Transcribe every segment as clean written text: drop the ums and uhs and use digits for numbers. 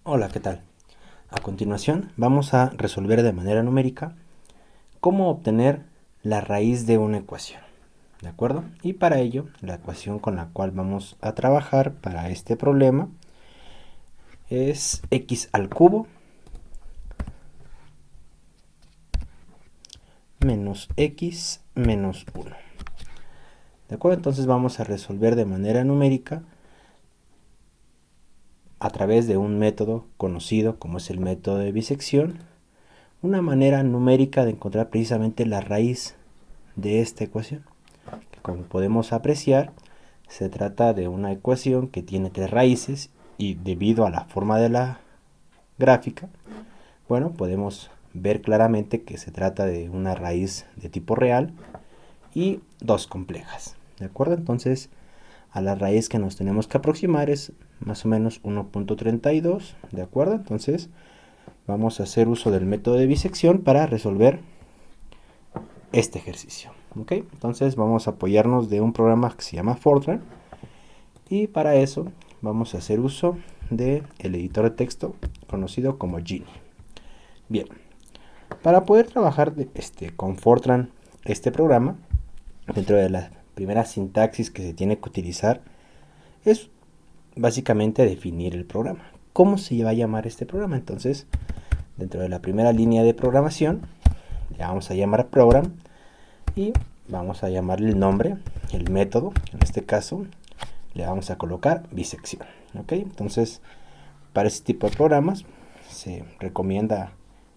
Hola, ¿qué tal? A continuación vamos a resolver de manera numérica cómo obtener la raíz de una ecuación, ¿de acuerdo? Y para ello, la ecuación con la cual vamos a trabajar para este problema es x al cubo menos x menos 1. ¿De acuerdo? Entonces vamos a resolver de manera numérica a través de un método conocido como es el método de bisección, una manera numérica de encontrar precisamente la raíz de esta ecuación. Como podemos apreciar, se trata de una ecuación que tiene tres raíces y debido a la forma de la gráfica, bueno, podemos ver claramente que se trata de una raíz de tipo real y dos complejas. ¿De acuerdo? Entonces, a la raíz que nos tenemos que aproximar es más o menos 1.32. ¿De acuerdo? Entonces, vamos a hacer uso del método de bisección para resolver este ejercicio. ¿Ok? Entonces vamos a apoyarnos de un programa que se llama Fortran y para eso vamos a hacer uso del editor de texto conocido como Geany. Bien, para poder trabajar con Fortran este programa, dentro de la primera sintaxis que se tiene que utilizar es básicamente definir el programa. ¿Cómo se va a llamar este programa? Entonces, dentro de la primera línea de programación, le vamos a llamar program y vamos a llamarle el nombre, el método, en este caso le vamos a colocar bisección. ¿Ok? Entonces, para este tipo de programas se recomienda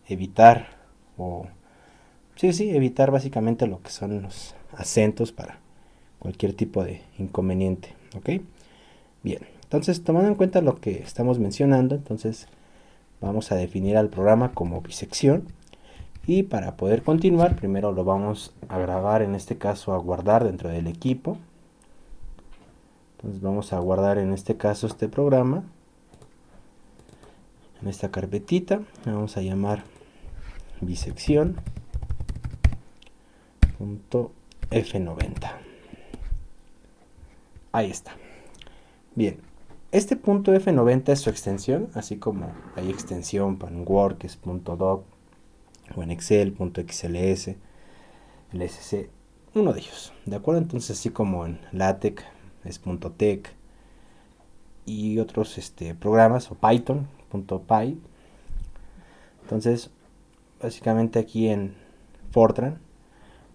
evitar evitar básicamente lo que son los acentos para cualquier tipo de inconveniente. ¿Ok? Bien, entonces tomando en cuenta lo que estamos mencionando, entonces vamos a definir al programa como bisección. Y para poder continuar, primero lo vamos a grabar, en este caso a guardar dentro del equipo. Entonces vamos a guardar en este caso este programa en esta carpetita. Vamos a llamar bisección.f90. Ahí está. Bien, este punto F90 es su extensión, así como hay extensión para en Word que es .doc o en Excel .xls, LSC, uno de ellos, ¿de acuerdo? Entonces así como en LaTeX es .tech y otros programas o Python.py. Entonces básicamente aquí en Fortran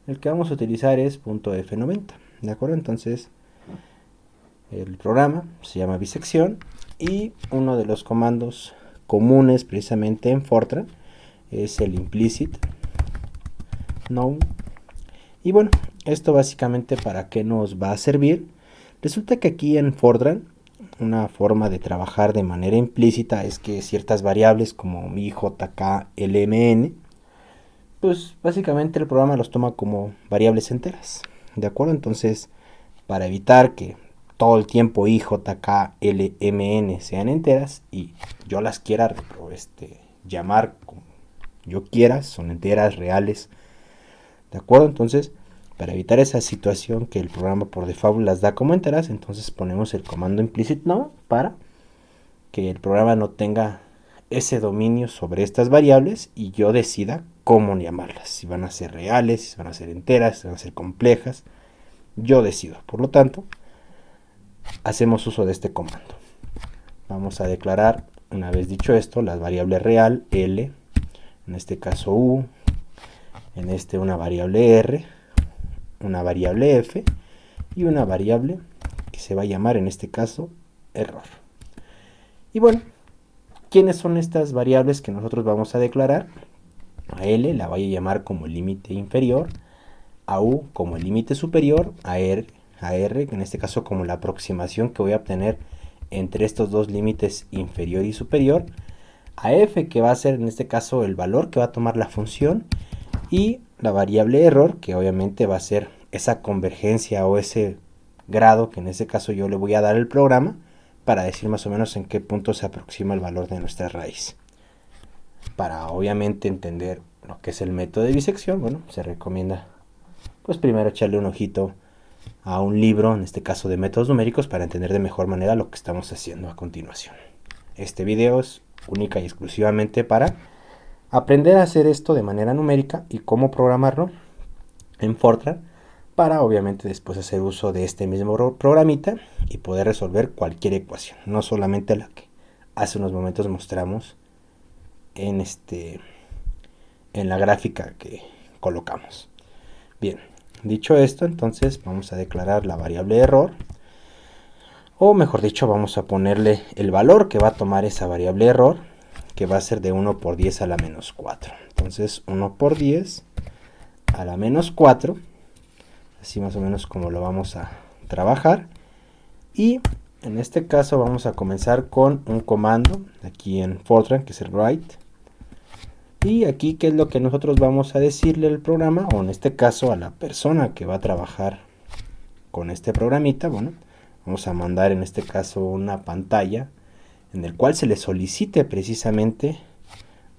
el que vamos a utilizar es .f90, ¿de acuerdo? Entonces el programa se llama bisección y uno de los comandos comunes precisamente en Fortran es el implicit known. Y bueno, esto básicamente para qué nos va a servir. Resulta que aquí en Fortran una forma de trabajar de manera implícita es que ciertas variables como mi, jk, lmn, pues básicamente el programa los toma como variables enteras, ¿de acuerdo? Entonces, para evitar que todo el tiempo i, jk, lmn sean enteras y yo las quiera llamar como yo quiera, son enteras reales, ¿de acuerdo? Entonces, para evitar esa situación que el programa por default las da como enteras, entonces ponemos el comando implicit no para que el programa no tenga ese dominio sobre estas variables y yo decida cómo llamarlas, si van a ser reales, si van a ser enteras, si van a ser complejas, yo decido. Por lo tanto, hacemos uso de este comando. Vamos a declarar, una vez dicho esto, las variables real, L, en este caso U, en una variable R, una variable F y una variable que se va a llamar en este caso error. Y bueno, ¿quiénes son estas variables que nosotros vamos a declarar? A L la voy a llamar como el límite inferior, a U como el límite superior, a R, en este caso como la aproximación que voy a obtener entre estos dos límites inferior y superior, a F que va a ser en este caso el valor que va a tomar la función y la variable error que obviamente va a ser esa convergencia o ese grado que en este caso yo le voy a dar al programa para decir más o menos en qué punto se aproxima el valor de nuestra raíz. Para obviamente entender lo que es el método de bisección, bueno, se recomienda pues primero echarle un ojito a un libro, en este caso de métodos numéricos, para entender de mejor manera lo que estamos haciendo a continuación. Este video es única y exclusivamente para aprender a hacer esto de manera numérica y cómo programarlo en Fortran para obviamente después hacer uso de este mismo programita y poder resolver cualquier ecuación, no solamente la que hace unos momentos mostramos en la gráfica que colocamos. Bien, dicho esto, entonces vamos a declarar la variable error, o mejor dicho, vamos a ponerle el valor que va a tomar esa variable error, que va a ser de 1 por 10 a la menos 4. Entonces 1 por 10 a la menos 4, así más o menos como lo vamos a trabajar. Y en este caso vamos a comenzar con un comando aquí en Fortran, que es el write. Y aquí, ¿qué es lo que nosotros vamos a decirle al programa? O en este caso a la persona que va a trabajar con este programita. Bueno, vamos a mandar en este caso una pantalla en el cual se le solicite precisamente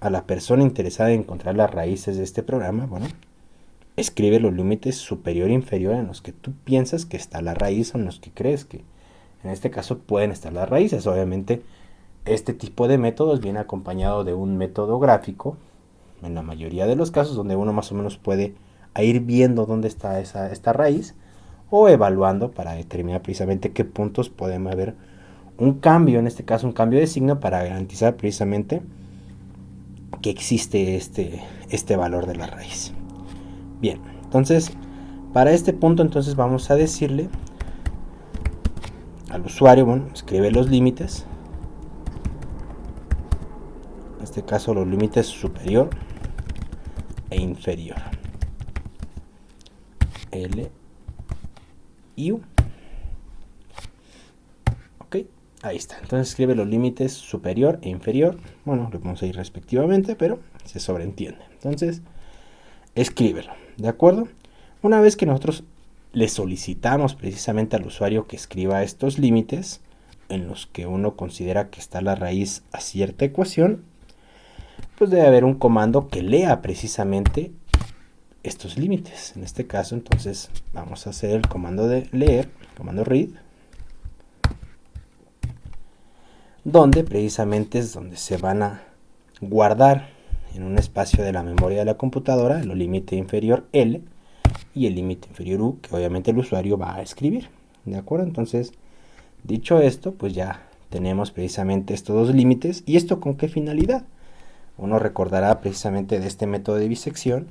a la persona interesada en encontrar las raíces de este programa. Bueno, escribe los límites superior e inferior en los que tú piensas que está la raíz o en los que crees que en este caso pueden estar las raíces. Obviamente este tipo de métodos viene acompañado de un método gráfico en la mayoría de los casos, donde uno más o menos puede ir viendo dónde está esta raíz, o evaluando para determinar precisamente qué puntos podemos haber un cambio, en este caso un cambio de signo, para garantizar precisamente que existe este valor de la raíz. Bien, entonces para este punto entonces vamos a decirle al usuario, bueno, escribe los límites, en este caso los límites superior e inferior, L y U. Ok, ahí está. Entonces escribe los límites superior e inferior. Bueno, lo vamos a ir respectivamente, pero se sobreentiende. Entonces, escríbelo, ¿de acuerdo? Una vez que nosotros le solicitamos precisamente al usuario que escriba estos límites en los que uno considera que está la raíz a cierta ecuación, pues debe haber un comando que lea precisamente estos límites. En este caso, entonces, vamos a hacer el comando de leer, el comando read, donde precisamente es donde se van a guardar en un espacio de la memoria de la computadora el límite inferior L y el límite inferior U, que obviamente el usuario va a escribir, ¿de acuerdo? Entonces, dicho esto, pues ya tenemos precisamente estos dos límites. ¿Y esto con qué finalidad? Uno recordará precisamente de este método de bisección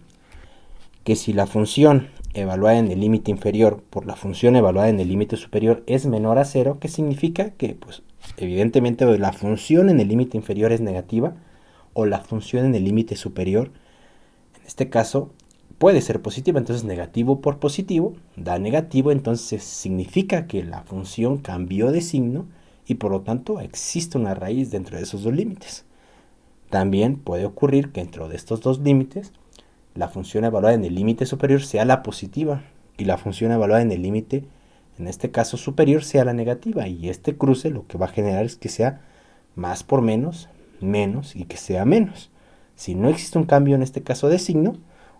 que si la función evaluada en el límite inferior por la función evaluada en el límite superior es menor a 0, ¿qué significa? Que pues evidentemente la función en el límite inferior es negativa, o la función en el límite superior, en este caso, puede ser positiva. Entonces negativo por positivo da negativo, entonces significa que la función cambió de signo y por lo tanto existe una raíz dentro de esos dos límites. También puede ocurrir que dentro de estos dos límites la función evaluada en el límite superior sea la positiva y la función evaluada en el límite, en este caso superior, sea la negativa, y este cruce lo que va a generar es que sea más por menos, menos, y que sea menos. Si no existe un cambio en este caso de signo,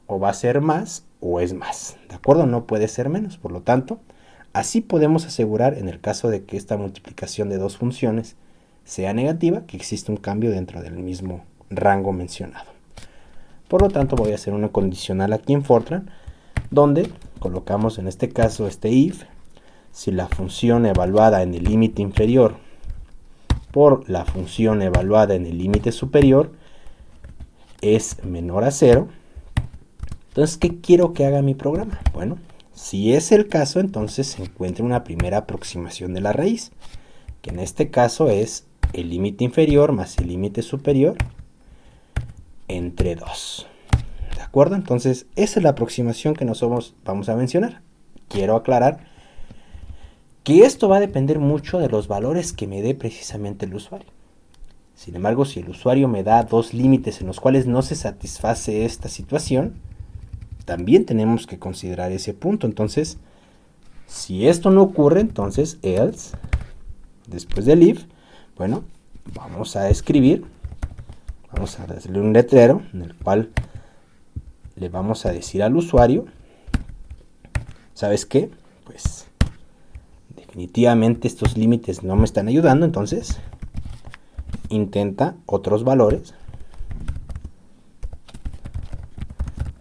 o va a ser más o es más, ¿de acuerdo? No puede ser menos. Por lo tanto, así podemos asegurar, en el caso de que esta multiplicación de dos funciones sea negativa, que existe un cambio dentro del mismo rango mencionado. Por lo tanto, voy a hacer una condicional aquí en Fortran, donde colocamos en este caso este if, si la función evaluada en el límite inferior por la función evaluada en el límite superior es menor a 0, entonces, ¿qué quiero que haga mi programa? Bueno, si es el caso, entonces se encuentra una primera aproximación de la raíz, que en este caso es el límite inferior más el límite superior entre 2. ¿De acuerdo? Entonces, esa es la aproximación que nosotros vamos a mencionar. Quiero aclarar que esto va a depender mucho de los valores que me dé precisamente el usuario. Sin embargo, si el usuario me da dos límites en los cuales no se satisface esta situación, también tenemos que considerar ese punto. Entonces, si esto no ocurre, entonces else, después del if, bueno, vamos a escribir, vamos a darle un letrero en el cual le vamos a decir al usuario, ¿sabes qué? Pues definitivamente estos límites no me están ayudando, entonces intenta otros valores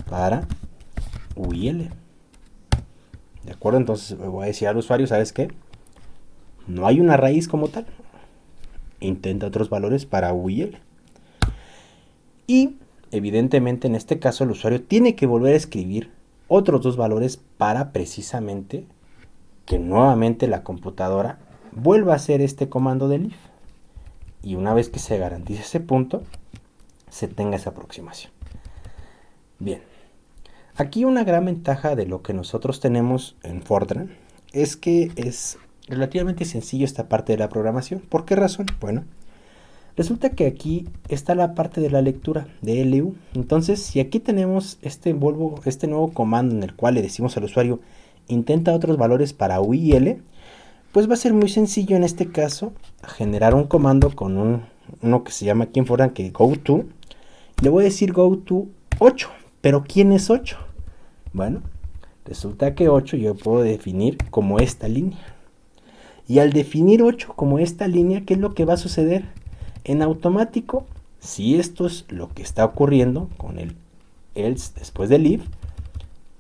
para U y L. ¿De acuerdo? Entonces le voy a decir al usuario, ¿sabes qué? No hay una raíz como tal. Intenta otros valores para U y L. Y evidentemente en este caso el usuario tiene que volver a escribir otros dos valores para precisamente que nuevamente la computadora vuelva a hacer este comando del if. Y una vez que se garantice ese punto, se tenga esa aproximación. Bien, aquí una gran ventaja de lo que nosotros tenemos en Fortran es que es relativamente sencillo esta parte de la programación. ¿Por qué razón? Bueno, resulta que aquí está la parte de la lectura de LU. Entonces, si aquí tenemos este nuevo comando en el cual le decimos al usuario intenta otros valores para U y L, pues va a ser muy sencillo en este caso generar un comando con uno que se llama aquí en Fortran que goTo. Le voy a decir goTo 8, pero ¿quién es 8? Bueno, resulta que 8 yo puedo definir como esta línea. Y al definir 8 como esta línea, ¿qué es lo que va a suceder? En automático, si esto es lo que está ocurriendo con el else después del if,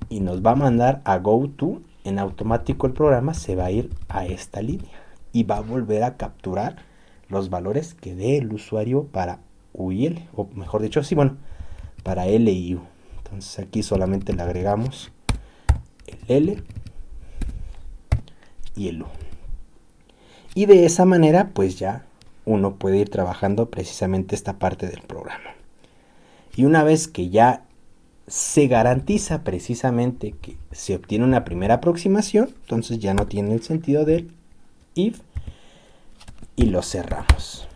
y nos va a mandar a goTo, en automático el programa se va a ir a esta línea y va a volver a capturar los valores que dé el usuario para U y L, o mejor dicho, sí, bueno, para L y U. Entonces aquí solamente le agregamos el L y el U. Y de esa manera, pues ya uno puede ir trabajando precisamente esta parte del programa. Y una vez que ya se garantiza precisamente que se obtiene una primera aproximación, entonces ya no tiene el sentido del if y lo cerramos.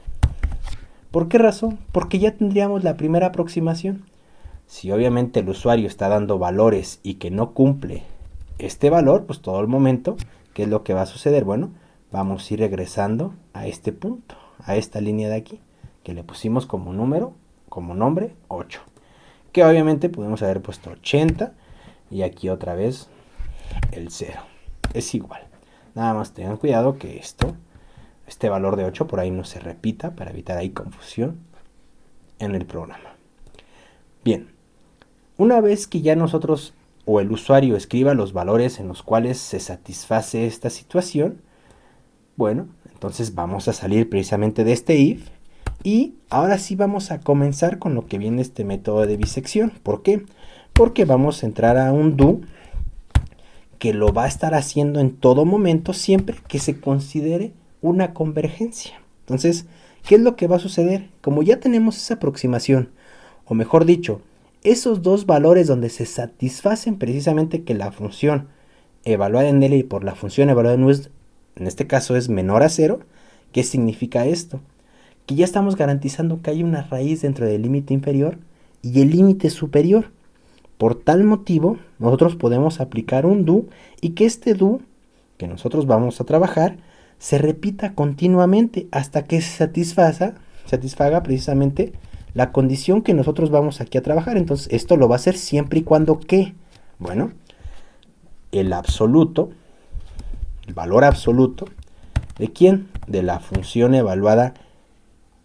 ¿Por qué razón? Porque ya tendríamos la primera aproximación. Si obviamente el usuario está dando valores y que no cumple este valor, pues todo el momento, ¿qué es lo que va a suceder? Bueno, vamos a ir regresando a este punto, a esta línea de aquí, que le pusimos como número, como nombre, 8. Que obviamente pudimos haber puesto 80 y aquí otra vez el 0. Es igual. Nada más tengan cuidado que este valor de 8 por ahí no se repita para evitar ahí confusión en el programa. Bien, una vez que ya nosotros o el usuario escriba los valores en los cuales se satisface esta situación, bueno, entonces vamos a salir precisamente de este if y ahora sí vamos a comenzar con lo que viene este método de bisección. ¿Por qué? Porque vamos a entrar a un do que lo va a estar haciendo en todo momento siempre que se considere una convergencia. Entonces, ¿qué es lo que va a suceder? Como ya tenemos esa aproximación, o mejor dicho, esos dos valores donde se satisfacen precisamente que la función evaluada en L y por la función evaluada en U en este caso es menor a 0, ¿qué significa esto? Que ya estamos garantizando que hay una raíz dentro del límite inferior y el límite superior. Por tal motivo, nosotros podemos aplicar un do y que este do que nosotros vamos a trabajar se repita continuamente hasta que se satisfaga precisamente la condición que nosotros vamos aquí a trabajar. Entonces, esto lo va a hacer siempre y cuando que, bueno, el absoluto, el valor absoluto, ¿de quién? De la función evaluada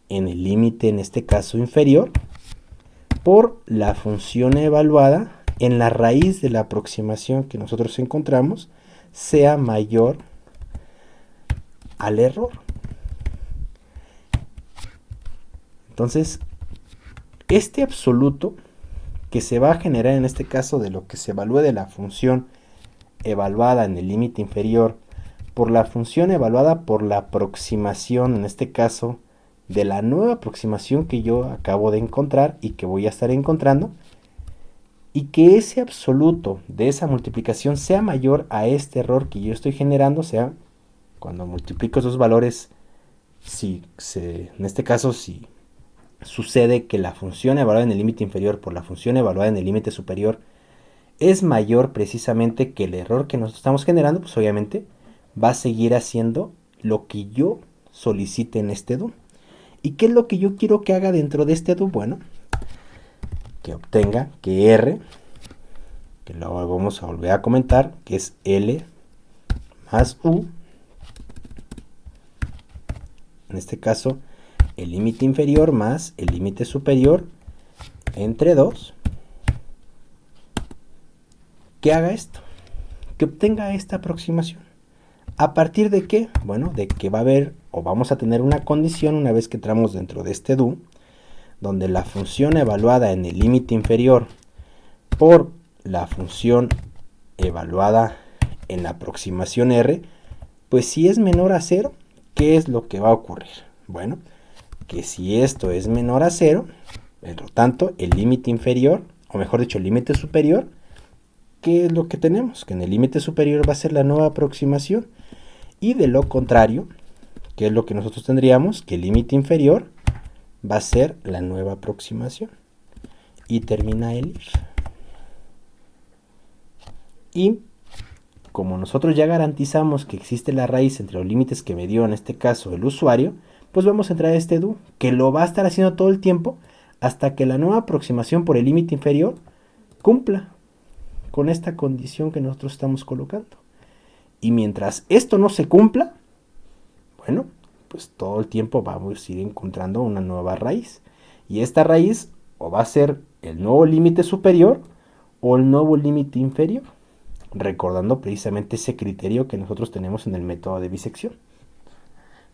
en el límite, en este caso inferior, por la función evaluada en la raíz de la aproximación que nosotros encontramos, sea mayor al error. Entonces, este absoluto que se va a generar en este caso de lo que se evalúe de la función evaluada en el límite inferior por la función evaluada por la aproximación, en este caso de la nueva aproximación que yo acabo de encontrar y que voy a estar encontrando, y que ese absoluto de esa multiplicación sea mayor a este error que yo estoy generando, o sea, cuando multiplico esos valores, en este caso, si sucede que la función evaluada en el límite inferior por la función evaluada en el límite superior es mayor precisamente que el error que nosotros estamos generando, pues obviamente va a seguir haciendo lo que yo solicite en este do. ¿Y qué es lo que yo quiero que haga dentro de este do? Bueno, que obtenga que R, que lo vamos a volver a comentar, que es L más U, en este caso el límite inferior más el límite superior entre 2, que haga esto, que obtenga esta aproximación. ¿A partir de qué? Bueno, de que va a haber o vamos a tener una condición una vez que entramos dentro de este do, donde la función evaluada en el límite inferior por la función evaluada en la aproximación R, pues si es menor a 0, ¿qué es lo que va a ocurrir? Bueno, que si esto es menor a 0, por lo tanto, el límite inferior, o mejor dicho, el límite superior, ¿qué es lo que tenemos? Que en el límite superior va a ser la nueva aproximación. Y de lo contrario, ¿qué es lo que nosotros tendríamos? Que el límite inferior va a ser la nueva aproximación. Y termina el if. Y como nosotros ya garantizamos que existe la raíz entre los límites que me dio en este caso el usuario, pues vamos a entrar a este do, que lo va a estar haciendo todo el tiempo hasta que la nueva aproximación por el límite inferior cumpla con esta condición que nosotros estamos colocando. Y mientras esto no se cumpla, bueno, pues todo el tiempo vamos a ir encontrando una nueva raíz. Y esta raíz o va a ser el nuevo límite superior o el nuevo límite inferior, recordando precisamente ese criterio que nosotros tenemos en el método de bisección.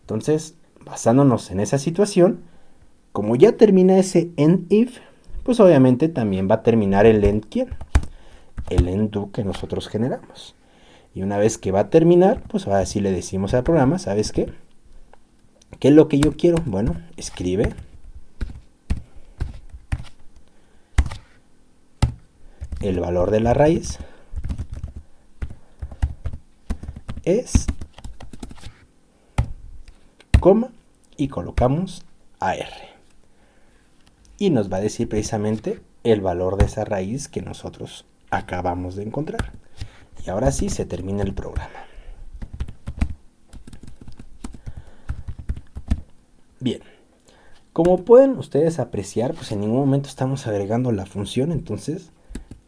Entonces, basándonos en esa situación, como ya termina ese end if, pues obviamente también va a terminar el end quién, el end do que nosotros generamos. Y una vez que va a terminar, pues ahora sí le decimos al programa, ¿sabes qué? ¿Qué es lo que yo quiero? Bueno, escribe el valor de la raíz es, coma, y colocamos AR. Y nos va a decir precisamente el valor de esa raíz que nosotros acabamos de encontrar. Y ahora sí se termina el programa. Bien, como pueden ustedes apreciar, pues en ningún momento estamos agregando la función. Entonces,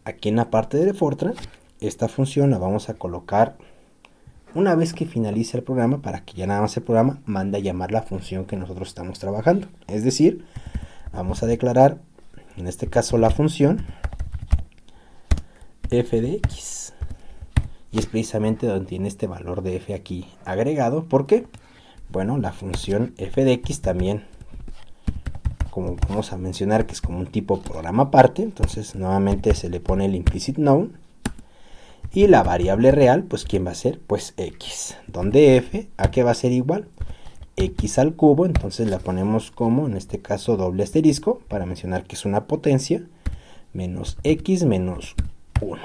aquí en la parte de Fortran, esta función la vamos a colocar una vez que finalice el programa, para que ya nada más el programa mande a llamar la función que nosotros estamos trabajando. Es decir, vamos a declarar, en este caso, la función f de x. Y es precisamente donde tiene este valor de f aquí agregado. ¿Por qué? Bueno, la función f de x también, como vamos a mencionar que es como un tipo programa aparte, entonces nuevamente se le pone el implicit known. Y la variable real, pues ¿quién va a ser? Pues x, donde f, ¿a qué va a ser igual? X al cubo, entonces la ponemos como, en este caso, doble asterisco, para mencionar que es una potencia, menos x menos 1.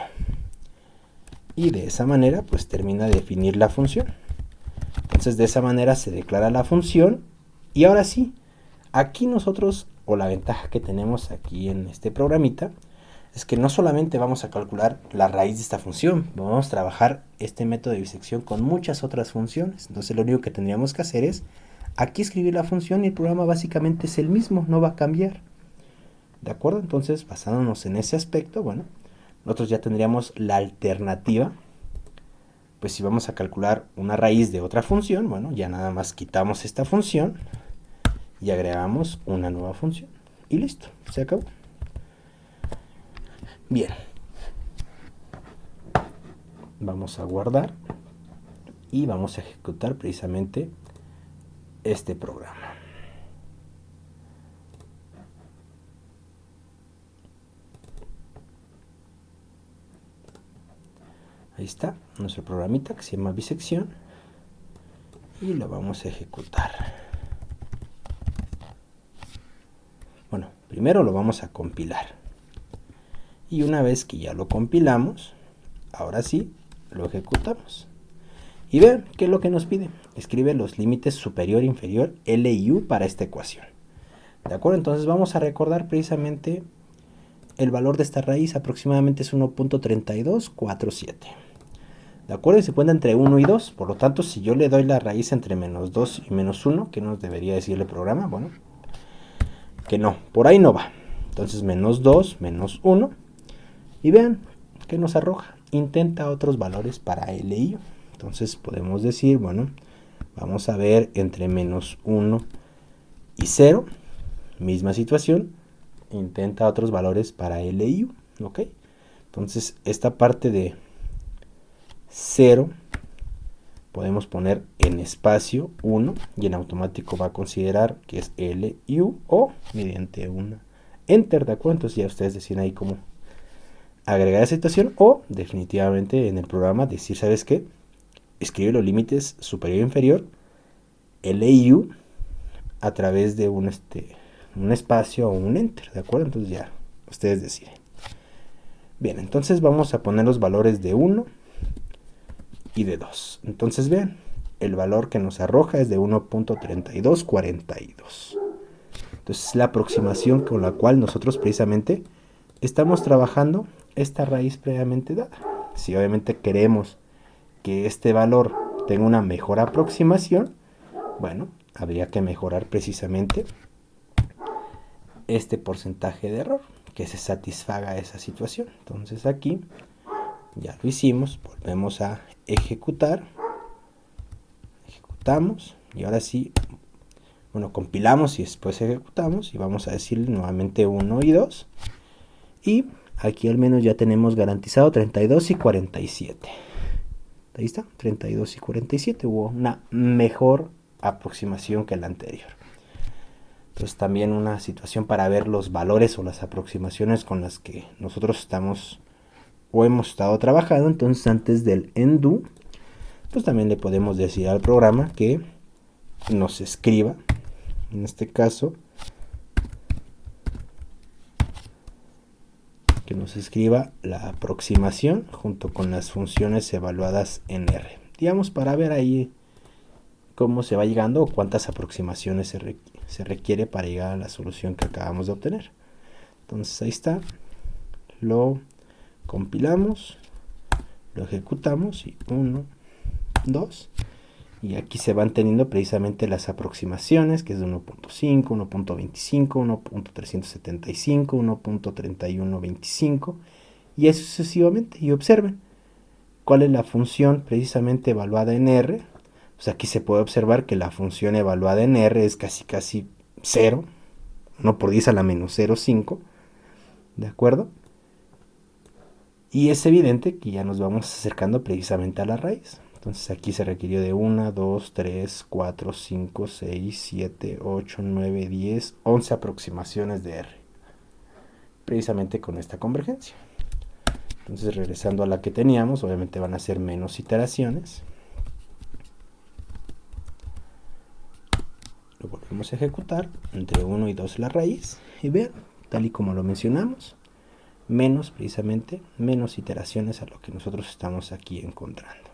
Y de esa manera, pues termina de definir la función. Entonces de esa manera se declara la función. Y ahora sí, aquí nosotros, o la ventaja que tenemos aquí en este programita, es que no solamente vamos a calcular la raíz de esta función, vamos a trabajar este método de bisección con muchas otras funciones. Entonces lo único que tendríamos que hacer es aquí escribir la función y el programa básicamente es el mismo, no va a cambiar. ¿De acuerdo? Entonces, basándonos en ese aspecto, bueno, nosotros ya tendríamos la alternativa. Pues si vamos a calcular una raíz de otra función, bueno, ya nada más quitamos esta función y agregamos una nueva función. Y listo, se acabó. Bien. Vamos a guardar y vamos a ejecutar precisamente este programa. Ahí está nuestro programita que se llama bisección y lo vamos a ejecutar. Bueno, primero lo vamos a compilar. Y una vez que ya lo compilamos, ahora sí, lo ejecutamos. Y vean qué es lo que nos pide. Escribe los límites superior, inferior, L y U para esta ecuación. ¿De acuerdo? Entonces vamos a recordar precisamente el valor de esta raíz, aproximadamente es 1.3247. ¿De acuerdo? Y se encuentra entre 1 y 2. Por lo tanto, si yo le doy la raíz entre menos 2 y menos 1, ¿qué nos debería decir el programa? Bueno, que no, por ahí no va. Entonces, menos 2, menos 1. Y vean que nos arroja. Intenta otros valores para L y U. Entonces, podemos decir, bueno, vamos a ver entre menos 1 y 0, misma situación, intenta otros valores para L y U, ¿ok? Entonces esta parte de 0 podemos poner en espacio 1 y en automático va a considerar que es L y U, o mediante una Enter, ¿de acuerdo? Entonces ya ustedes deciden ahí cómo agregar esa situación, o definitivamente en el programa decir, ¿sabes qué? Escribe los límites superior e inferior, L y U, a través de un espacio o un Enter, ¿de acuerdo? Entonces ya ustedes deciden. Bien, entonces vamos a poner los valores de 1 y de 2. Entonces vean, el valor que nos arroja es de 1.3242. Entonces la aproximación con la cual nosotros precisamente estamos trabajando esta raíz previamente dada. Si obviamente queremos que este valor tenga una mejor aproximación, bueno, habría que mejorar precisamente este porcentaje de error, que se satisfaga esa situación. Entonces aquí ya lo hicimos, volvemos a ejecutar, ejecutamos y ahora sí, bueno, compilamos y después ejecutamos y vamos a decirle nuevamente 1 y 2, y aquí al menos ya tenemos garantizado 32 y 47. Ahí está, 32 y 47, hubo una mejor aproximación que la anterior. Entonces también una situación para ver los valores o las aproximaciones con las que nosotros estamos o hemos estado trabajando. Entonces antes del undo, pues también le podemos decir al programa que nos escriba, en este caso, que nos escriba la aproximación junto con las funciones evaluadas en R. Digamos, para ver ahí cómo se va llegando o cuántas aproximaciones se requiere para llegar a la solución que acabamos de obtener. Entonces ahí está, lo compilamos, lo ejecutamos y 1, 2, y aquí se van teniendo precisamente las aproximaciones, que es de 1.5, 1.25, 1.375, 1.3125 y así sucesivamente. Y observen cuál es la función precisamente evaluada en R. Pues aquí se puede observar que la función evaluada en R es casi 0, 1 por 10 a la menos 0,5, ¿de acuerdo? Y es evidente que ya nos vamos acercando precisamente a la raíz. Entonces aquí se requirió de 1, 2, 3, 4, 5, 6, 7, 8, 9, 10, 11 aproximaciones de R. Precisamente con esta convergencia. Entonces regresando a la que teníamos, obviamente van a ser menos iteraciones. Lo volvemos a ejecutar, entre 1 y 2 la raíz, y vean, tal y como lo mencionamos, precisamente menos iteraciones a lo que nosotros estamos aquí encontrando.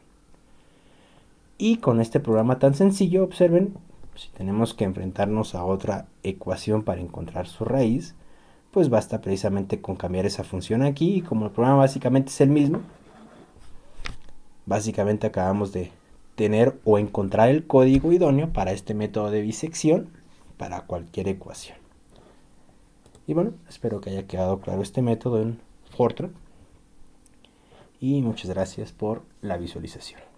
Y con este programa tan sencillo, observen, si tenemos que enfrentarnos a otra ecuación para encontrar su raíz, pues basta precisamente con cambiar esa función aquí, y como el programa básicamente es el mismo, básicamente acabamos de tener o encontrar el código idóneo para este método de bisección para cualquier ecuación. Y bueno, espero que haya quedado claro este método en Fortran, y muchas gracias por la visualización.